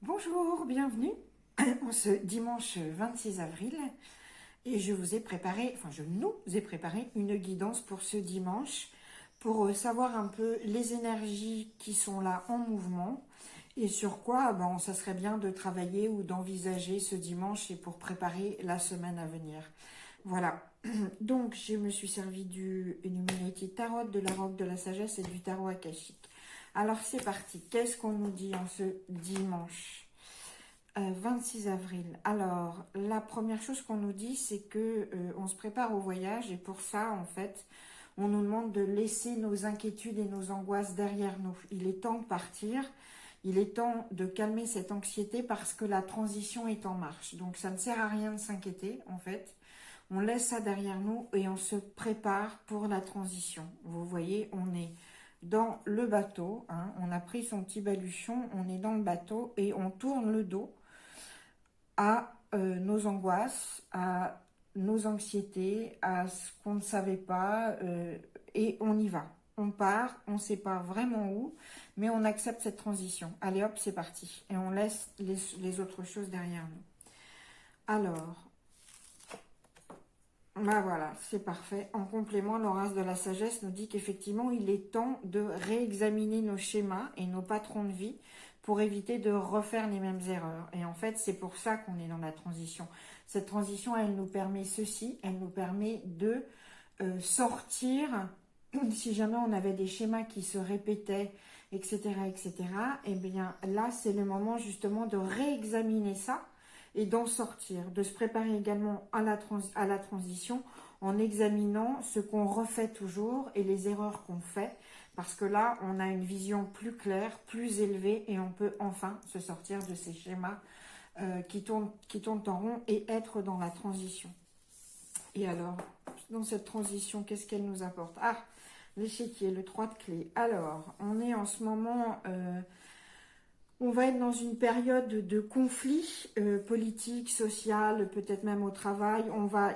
Bonjour, bienvenue en ce dimanche 26 avril et je nous ai préparé une guidance pour ce dimanche pour savoir un peu les énergies qui sont là en mouvement et sur quoi ça serait bien de travailler ou d'envisager ce dimanche et pour préparer la semaine à venir. Voilà, donc je me suis servi du Illuminati Tarot, de la Roque de la Sagesse et du Tarot Akashique. Alors c'est parti, qu'est-ce qu'on nous dit en ce dimanche 26 avril. Alors, la première chose qu'on nous dit, c'est que on se prépare au voyage et pour ça, en fait, on nous demande de laisser nos inquiétudes et nos angoisses derrière nous. Il est temps de partir, il est temps de calmer cette anxiété parce que la transition est en marche. Donc, ça ne sert à rien de s'inquiéter, en fait. On laisse ça derrière nous et on se prépare pour la transition. Vous voyez, on est dans le bateau, hein, on a pris son petit baluchon, on est dans le bateau et on tourne le dos à nos angoisses, à nos anxiétés, à ce qu'on ne savait pas, et on y va. On part, on ne sait pas vraiment où, mais on accepte cette transition. Allez hop, c'est parti. Et on laisse les autres choses derrière nous. Alors, voilà, c'est parfait. En complément, l'oracle de la sagesse nous dit qu'effectivement, il est temps de réexaminer nos schémas et nos patrons de vie pour éviter de refaire les mêmes erreurs. Et en fait, c'est pour ça qu'on est dans la transition. Cette transition, elle nous permet ceci, elle nous permet de sortir, si jamais on avait des schémas qui se répétaient, etc., et bien là, c'est le moment justement de réexaminer ça et d'en sortir, de se préparer également à la transition en examinant ce qu'on refait toujours et les erreurs qu'on fait, parce que là, on a une vision plus claire, plus élevée et on peut enfin se sortir de ces schémas qui tournent en rond et être dans la transition. Et alors, dans cette transition, qu'est-ce qu'elle nous apporte? Ah, l'échiquier, le 3 de clé. Alors, on est en ce moment... on va être dans une période de conflit politique, social, peut-être même au travail.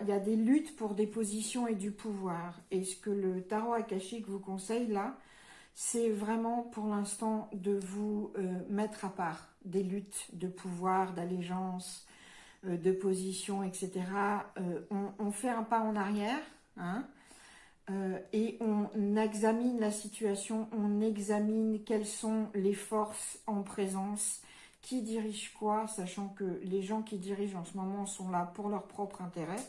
Il y a des luttes pour des positions et du pouvoir. Et ce que le tarot akashique vous conseille là, c'est vraiment pour l'instant de vous mettre à part des luttes de pouvoir, d'allégeance, de position, etc. On fait un pas en arrière, hein, et on examine la situation, on examine quelles sont les forces en présence, qui dirige quoi, sachant que les gens qui dirigent en ce moment sont là pour leur propre intérêt.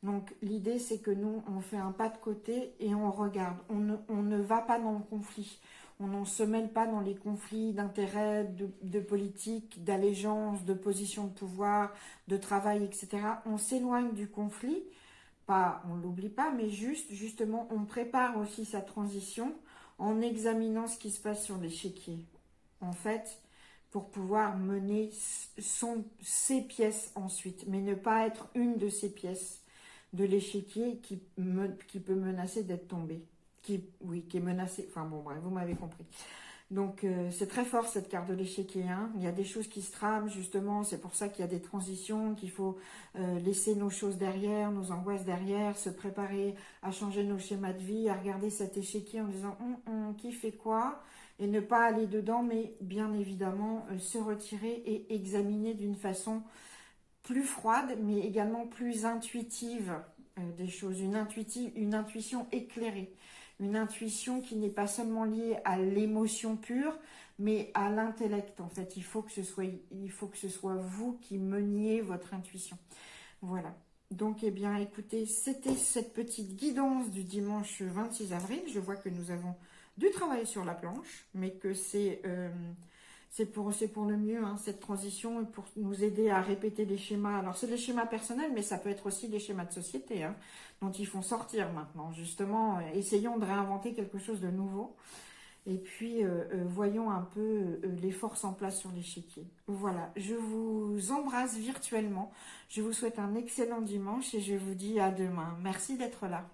Donc l'idée c'est que nous, on fait un pas de côté et on regarde, on ne va pas dans le conflit, on ne se mêle pas dans les conflits d'intérêts, de politique, d'allégeance, de position de pouvoir, de travail, etc. On s'éloigne du conflit. Pas, on ne l'oublie pas, mais justement, on prépare aussi sa transition en examinant ce qui se passe sur l'échiquier. En fait, pour pouvoir mener ses pièces ensuite, mais ne pas être une de ces pièces de l'échiquier qui peut menacer d'être tombée. Qui est menacée. Enfin bon, bref, vous m'avez compris. Donc c'est très fort cette carte de l'échiquier, hein. Il y a des choses qui se trament justement, c'est pour ça qu'il y a des transitions, qu'il faut laisser nos choses derrière, nos angoisses derrière, se préparer à changer nos schémas de vie, à regarder cet échiquier en disant qui fait quoi, et ne pas aller dedans, mais bien évidemment se retirer et examiner d'une façon plus froide, mais également plus intuitive des choses, une intuition éclairée. Une intuition qui n'est pas seulement liée à l'émotion pure, mais à l'intellect. En fait, il faut que ce soit vous qui meniez votre intuition. Voilà. Donc, eh bien, écoutez, c'était cette petite guidance du dimanche 26 avril. Je vois que nous avons du travail sur la planche, mais que c'est pour le mieux, hein, cette transition, pour nous aider à répéter des schémas. Alors, c'est des schémas personnels, mais ça peut être aussi des schémas de société, hein, dont il faut sortir maintenant. Justement, essayons de réinventer quelque chose de nouveau. Et puis, voyons un peu les forces en place sur l'échiquier. Voilà, je vous embrasse virtuellement. Je vous souhaite un excellent dimanche et je vous dis à demain. Merci d'être là.